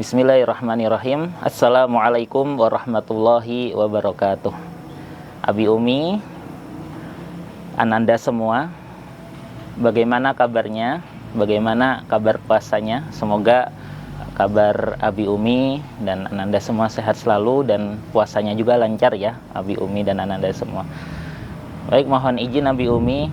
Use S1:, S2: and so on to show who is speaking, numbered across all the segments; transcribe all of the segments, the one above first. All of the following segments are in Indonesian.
S1: Bismillahirrahmanirrahim. Assalamualaikum warahmatullahi wabarakatuh. Abi Umi, Ananda semua, bagaimana kabarnya? Bagaimana kabar puasanya? Semoga kabar Abi Umi dan Ananda semua sehat selalu dan puasanya juga lancar ya, Abi Umi dan Ananda semua. Baik, mohon izin Abi Umi,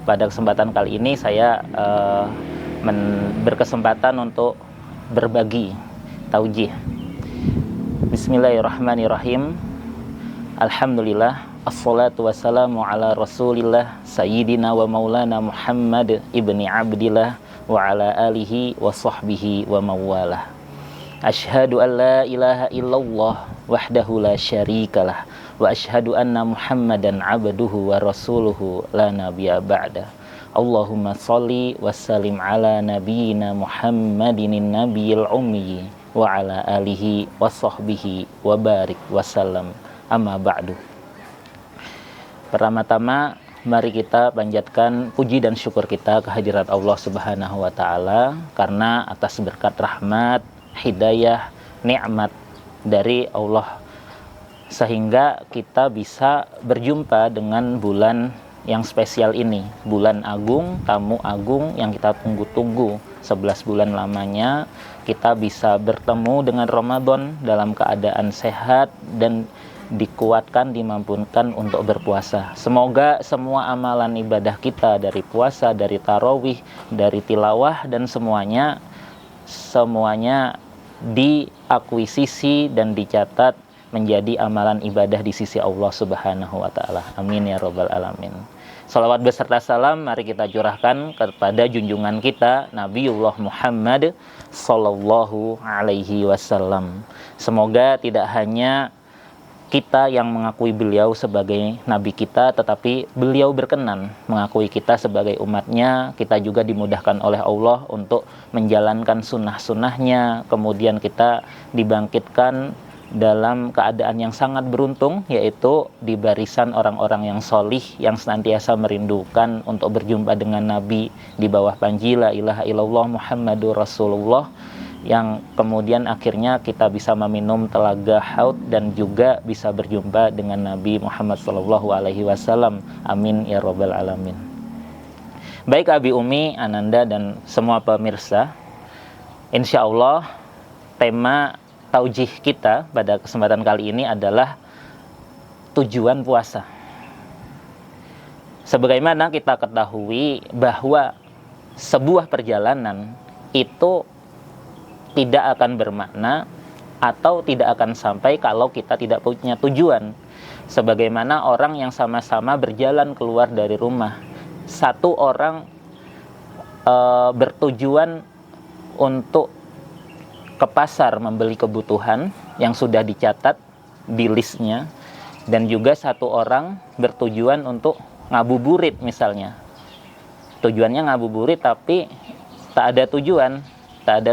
S1: pada kesempatan kali ini saya berkesempatan untuk berbagi taujih. Bismillahirrahmanirrahim. Alhamdulillah, assalatu wassalamu ala rasulillah sayyidina wa maulana Muhammad ibni Abdillah wa ala alihi wa sahbihi wa mawalah. Ashhadu an la ilaha illallah wahdahu la syarikalah wa ashhadu anna Muhammadan abduhu wa rasuluhu la nabiyya ba'da. Allahumma salli wa sallim ala nabiyyina Muhammadinin nabiyil ummi wa ala alihi wa sahbihi wa barik wa sallam. Amma ba'du. Pertama-tama mari kita panjatkan puji dan syukur kita kehadirat Allah Subhanahu wa taala karena atas berkat rahmat, hidayah, nikmat dari Allah sehingga kita bisa berjumpa dengan bulan yang spesial ini, bulan agung, tamu agung yang kita tunggu-tunggu 11 bulan lamanya. Kita bisa bertemu dengan Ramadan dalam keadaan sehat dan dikuatkan, dimampukan untuk berpuasa. Semoga semua amalan ibadah kita dari puasa, dari tarawih, dari tilawah dan semuanya diakuisisi dan dicatat menjadi amalan ibadah di sisi Allah Subhanahu wa taala. Amin ya rabbal alamin. Salawat beserta salam mari kita curahkan kepada junjungan kita Nabiullah Muhammad sallallahu alaihi wasallam. Semoga tidak hanya kita yang mengakui beliau sebagai nabi kita, tetapi beliau berkenan mengakui kita sebagai umatnya. Kita juga dimudahkan oleh Allah untuk menjalankan sunnah-sunnahnya. Kemudian kita dibangkitkan dalam keadaan yang sangat beruntung, yaitu di barisan orang-orang yang solih yang senantiasa merindukan untuk berjumpa dengan Nabi di bawah panji la ilaha illallah Muhammadur Rasulullah, yang kemudian akhirnya kita bisa meminum telaga haud dan juga bisa berjumpa dengan Nabi Muhammad sallallahu alaihi wasallam. Amin ya rabbal alamin. Baik Abi Umi, Ananda dan semua pemirsa, insya Allah tema taujih kita pada kesempatan kali ini adalah tujuan puasa. Sebagaimana kita ketahui bahwa sebuah perjalanan itu tidak akan bermakna atau tidak akan sampai kalau kita tidak punya tujuan. Sebagaimana orang yang sama-sama berjalan keluar dari rumah, satu orang bertujuan untuk ke pasar membeli kebutuhan yang sudah dicatat di listnya, dan juga satu orang bertujuan untuk ngabuburit misalnya. Tujuannya ngabuburit tapi tak ada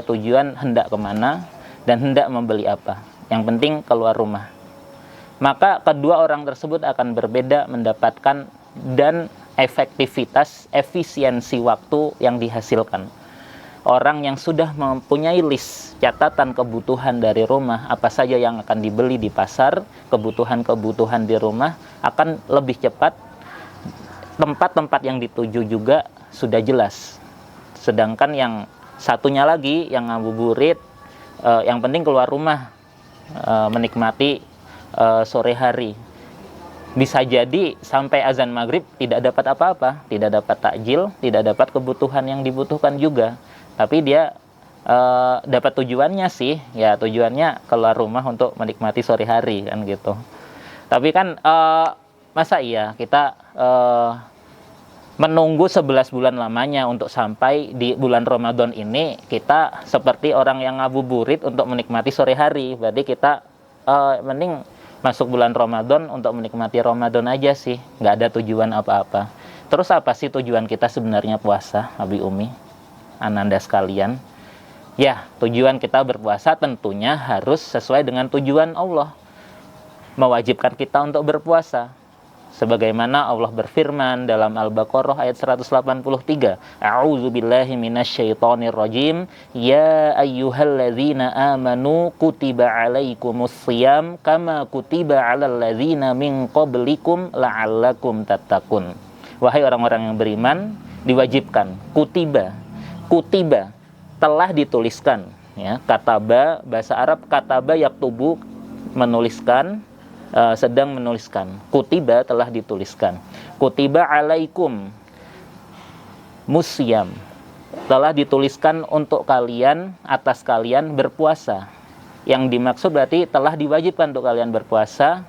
S1: tujuan hendak kemana dan hendak membeli apa. Yang penting keluar rumah. Maka kedua orang tersebut akan berbeda mendapatkan dan efisiensi waktu yang dihasilkan. Orang yang sudah mempunyai list catatan kebutuhan dari rumah, apa saja yang akan dibeli di pasar, kebutuhan-kebutuhan di rumah akan lebih cepat. Tempat-tempat yang dituju juga sudah jelas. Sedangkan yang satunya lagi yang ngabuburit, yang penting keluar rumah, menikmati sore hari. Bisa jadi sampai azan maghrib tidak dapat apa-apa, tidak dapat takjil, tidak dapat kebutuhan yang dibutuhkan juga. Tapi dia dapat tujuannya sih, ya tujuannya keluar rumah untuk menikmati sore hari kan gitu. Tapi kan masa iya kita menunggu 11 bulan lamanya untuk sampai di bulan Ramadan ini kita seperti orang yang ngabuburit untuk menikmati sore hari. Berarti kita mending masuk bulan Ramadan untuk menikmati Ramadan aja sih, nggak ada tujuan apa-apa. Terus apa sih tujuan kita sebenarnya puasa, Abi Umi, Ananda sekalian? Ya, tujuan kita berpuasa tentunya harus sesuai dengan tujuan Allah mewajibkan kita untuk berpuasa. Sebagaimana Allah berfirman dalam Al-Baqarah ayat 183, A'udzubillahi minasyaitonirrajim, ya ayyuhalladzina amanu kutiba alaikumussyiyam kama kutiba alal ladzina min qablikum la'allakum tattaqun. Wahai orang-orang yang beriman, diwajibkan, kutiba telah dituliskan, ya. Kataba, bahasa Arab kataba yaktubu, menuliskan, sedang menuliskan. Kutiba telah dituliskan. Kutiba alaikum musyam, telah dituliskan untuk kalian, atas kalian berpuasa. Yang dimaksud berarti telah diwajibkan untuk kalian berpuasa.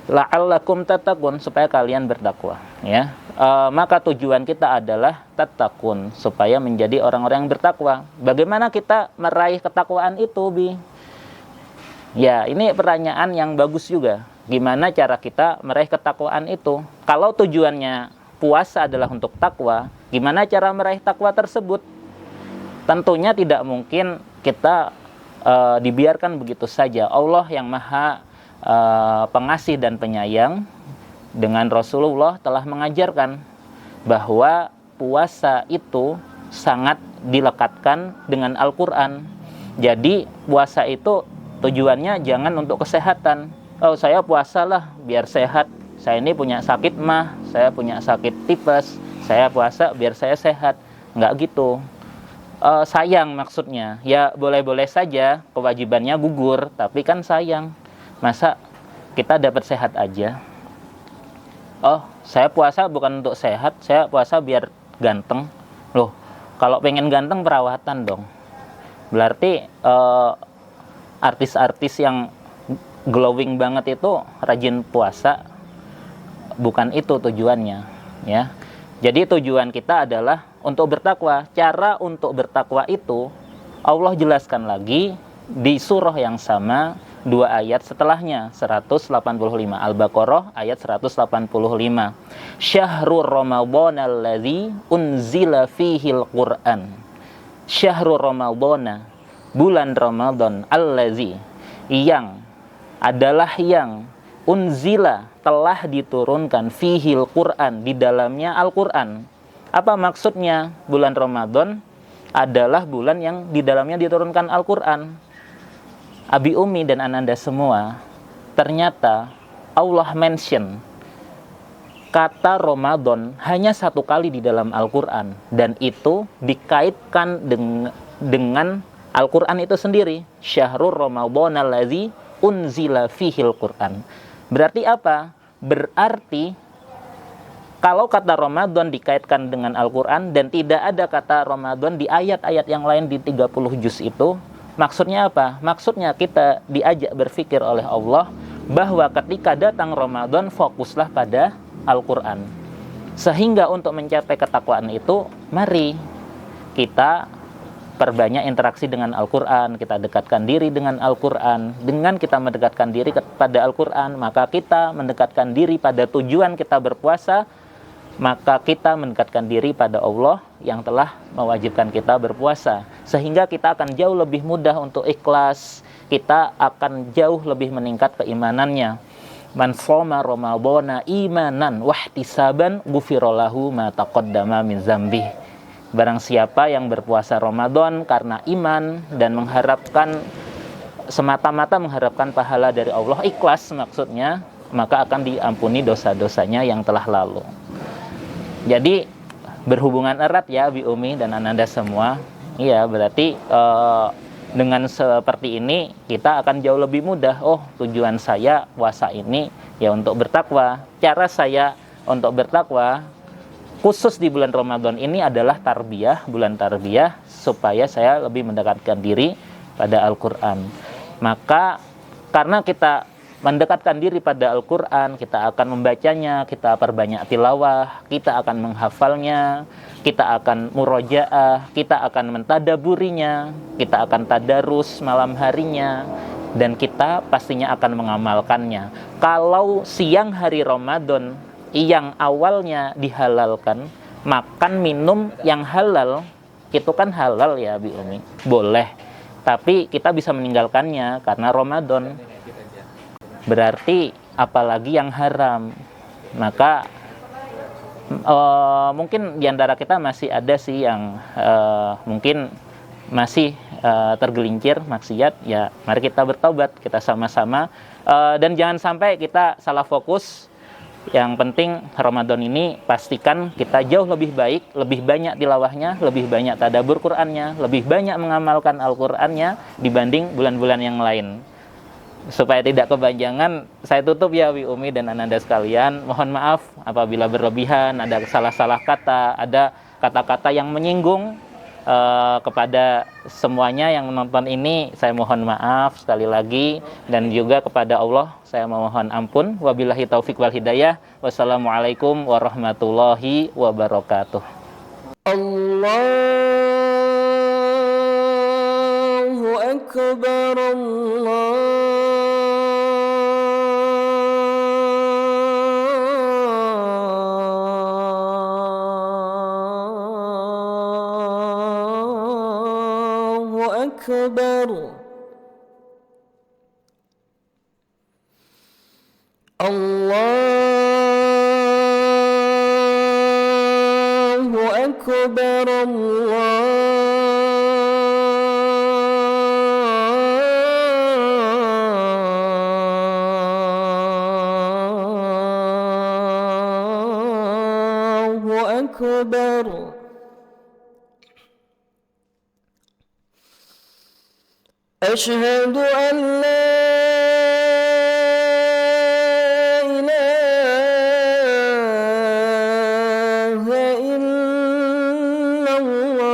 S1: La'allakum tattaqun, supaya kalian bertakwa, ya. Maka tujuan kita adalah tattaqun, supaya menjadi orang-orang yang bertakwa. Bagaimana kita meraih ketakwaan itu, Bi? Ya, ini pertanyaan yang bagus juga. Gimana cara kita meraih ketakwaan itu? Kalau tujuannya puasa adalah untuk takwa, gimana cara meraih takwa tersebut? Tentunya tidak mungkin kita dibiarkan begitu saja. Allah yang maha pengasih dan penyayang dengan Rasulullah telah mengajarkan bahwa puasa itu sangat dilekatkan dengan Al-Quran. Jadi puasa itu tujuannya jangan untuk kesehatan. Oh, saya puasalah biar sehat. Saya ini punya sakit mah, saya punya sakit tipes, saya puasa biar saya sehat. Enggak gitu. Sayang maksudnya. Ya boleh-boleh saja kewajibannya gugur, tapi kan sayang. Masa kita dapat sehat aja? Oh, saya puasa bukan untuk sehat, saya puasa biar ganteng. Loh, kalau pengen ganteng perawatan dong. Berarti artis-artis yang glowing banget itu rajin puasa, bukan itu tujuannya, ya. Jadi tujuan kita adalah untuk bertakwa. Cara untuk bertakwa itu Allah jelaskan lagi di surah yang sama, 2 ayat setelahnya, 185, Al-Baqarah ayat 185. Syahrul Ramadhanal ladzi unzila fihil Qur'an. Syahrul Ramadhana, bulan Ramadan, allazi, yang adalah yang, unzila, telah diturunkan, fihil Qur'an, di dalamnya Al-Qur'an. Apa maksudnya? Bulan Ramadan adalah bulan yang di dalamnya diturunkan Al-Qur'an. Abi Umi dan Ananda semua, ternyata Allah mention kata Ramadan hanya 1 kali di dalam Al-Qur'an, dan itu dikaitkan dengan Al-Quran itu sendiri. Syahrul Ramadhanal ladzi unzila fihil Qur'an. Berarti apa? Berarti kalau kata Ramadan dikaitkan dengan Al-Quran dan tidak ada kata Ramadan di ayat-ayat yang lain di 30 juz itu, maksudnya apa? Maksudnya kita diajak berpikir oleh Allah bahwa ketika datang Ramadan fokuslah pada Al-Quran. Sehingga untuk mencapai ketakwaan itu, mari kita perbanyak interaksi dengan Al-Quran, kita dekatkan diri dengan Al-Quran. Dengan kita mendekatkan diri kepada Al-Quran, maka kita mendekatkan diri pada tujuan kita berpuasa, maka kita mendekatkan diri pada Allah yang telah mewajibkan kita berpuasa. Sehingga kita akan jauh lebih mudah untuk ikhlas, kita akan jauh lebih meningkat keimanannya. Man shoma Ramadhana imanan wahtisaban ghufirallahu ma taqaddama min dzambih. Barang siapa yang berpuasa Ramadan karena iman dan mengharapkan, semata-mata mengharapkan pahala dari Allah, ikhlas maksudnya, maka akan diampuni dosa-dosanya yang telah lalu. Jadi berhubungan erat ya Bi Umi dan Ananda semua. Iya, berarti dengan seperti ini kita akan jauh lebih mudah. Oh, tujuan saya puasa ini ya untuk bertakwa. Cara saya untuk bertakwa khusus di bulan Ramadan ini adalah tarbiyah, bulan tarbiyah, supaya saya lebih mendekatkan diri pada Al-Quran. Maka karena kita mendekatkan diri pada Al-Quran, kita akan membacanya, kita perbanyak tilawah, kita akan menghafalnya, kita akan murojaah, kita akan mentadaburinya, kita akan tadarus malam harinya, dan kita pastinya akan mengamalkannya. Kalau siang hari Ramadan yang awalnya dihalalkan, makan minum yang halal, itu kan halal ya Bi Umi, boleh, tapi kita bisa meninggalkannya karena Ramadan. Berarti apalagi yang haram. Maka mungkin diantara kita masih ada sih yang mungkin masih tergelincir maksiat, ya mari kita bertobat, kita sama-sama, dan jangan sampai kita salah fokus. Yang penting Ramadan ini pastikan kita jauh lebih baik, lebih banyak tilawahnya, lebih banyak tadabbur Qur'annya, lebih banyak mengamalkan Al-Qur'annya dibanding bulan-bulan yang lain. Supaya tidak kepanjangan, saya tutup ya Wi Umi dan Ananda sekalian. Mohon maaf apabila berlebihan, ada salah-salah kata, ada kata-kata yang menyinggung kepada semuanya yang menonton ini. Saya mohon maaf sekali lagi, dan juga kepada Allah saya memohon ampun. Wabillahi taufik wal hidayah. Wassalamualaikum warahmatullahi wabarakatuh.
S2: Allahu Akbar, Allahu Akbar, Allahu Akbar, Allahu Akbar. أشهد أن لا إله إلا الله.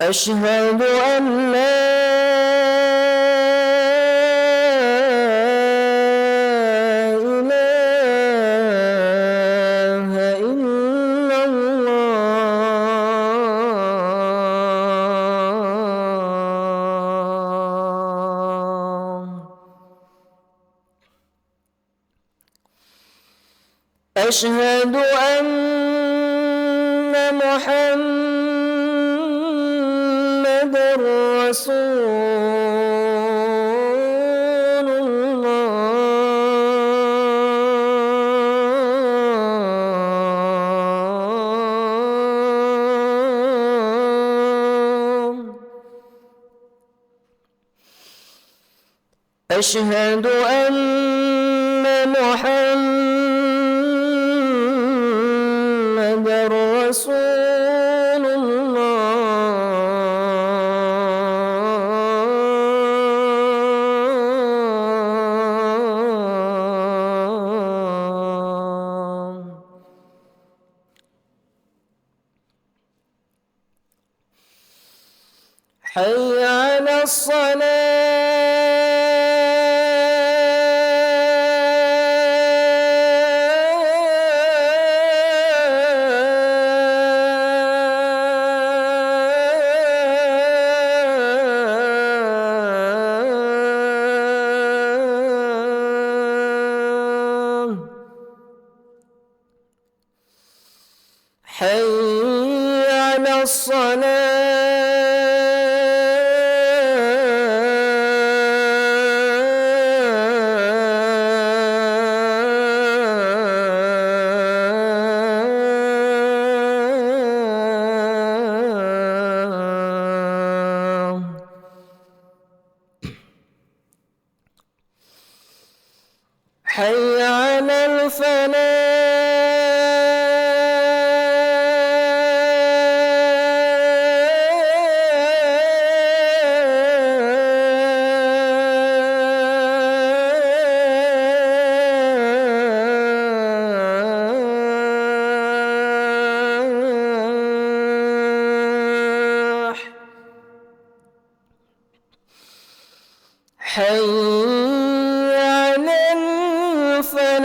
S2: أشهد أن لا أشهد أن محمد رسول الله. أشهد أن محمد رسول الله. حي على الصلاة. حي على الصلاة. حي على الفلاح. حي على الفلاح.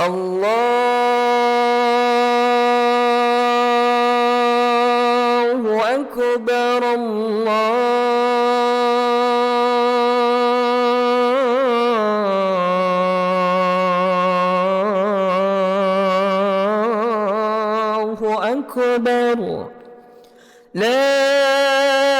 S2: Allahu Akbar, Allahu Akbar. La